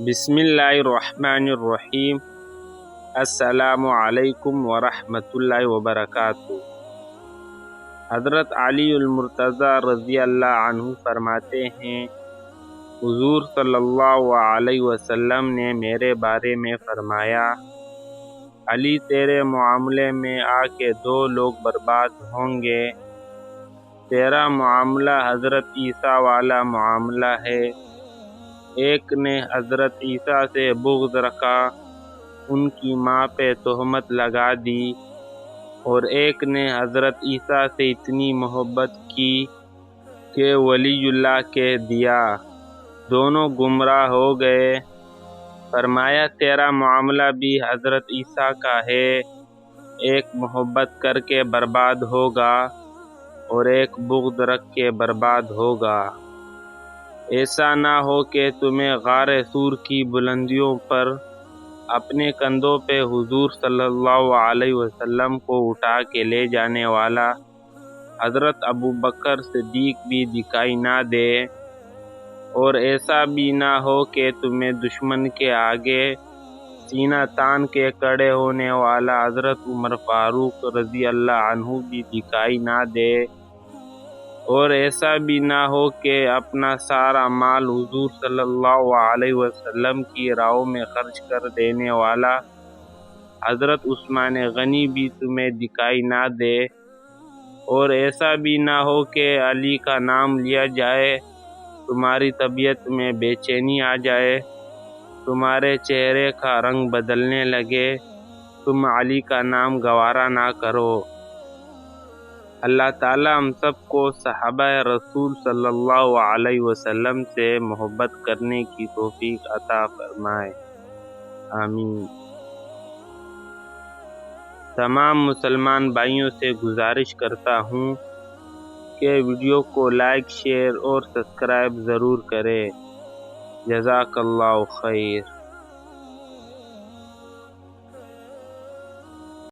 بسم اللہ الرحمن الرحیم۔ السلام علیکم ورحمۃ اللہ وبرکاتہ۔ حضرت علی المرتضیٰ رضی اللہ عنہ فرماتے ہیں، حضور صلی اللہ علیہ وسلم نے میرے بارے میں فرمایا، علی تیرے معاملے میں آ کے دو لوگ برباد ہوں گے۔ تیرا معاملہ حضرت عیسیٰ والا معاملہ ہے۔ ایک نے حضرت عیسیٰ سے بغض رکھا، ان کی ماں پہ تہمت لگا دی، اور ایک نے حضرت عیسیٰ سے اتنی محبت کی کہ ولی اللہ کہہ دیا۔ دونوں گمراہ ہو گئے۔ فرمایا تیرا معاملہ بھی حضرت عیسیٰ کا ہے، ایک محبت کر کے برباد ہوگا اور ایک بغض رکھ کے برباد ہوگا۔ ایسا نہ ہو کہ تمہیں غار طور کی بلندیوں پر اپنے کندھوں پہ حضور صلی اللہ علیہ وسلم کو اٹھا کے لے جانے والا حضرت ابوبکر صدیق بھی دکھائی نہ دے، اور ایسا بھی نہ ہو کہ تمہیں دشمن کے آگے سینہ تان کے کھڑے ہونے والا حضرت عمر فاروق رضی اللہ عنہ بھی دکھائی نہ دے، اور ایسا بھی نہ ہو کہ اپنا سارا مال حضور صلی اللہ علیہ وسلم کی راہوں میں خرچ کر دینے والا حضرت عثمان غنی بھی تمہیں دکھائی نہ دے، اور ایسا بھی نہ ہو کہ علی کا نام لیا جائے تمہاری طبیعت میں بے چینی آ جائے، تمہارے چہرے کا رنگ بدلنے لگے، تم علی کا نام گوارا نہ کرو۔ اللہ تعالیٰ ہم سب کو صحابہ رسول صلی اللہ علیہ وسلم سے محبت کرنے کی توفیق عطا فرمائے، آمین۔ تمام مسلمان بھائیوں سے گزارش کرتا ہوں کہ ویڈیو کو لائک، شیئر اور سبسکرائب ضرور کریں۔ جزاک اللہ خیر۔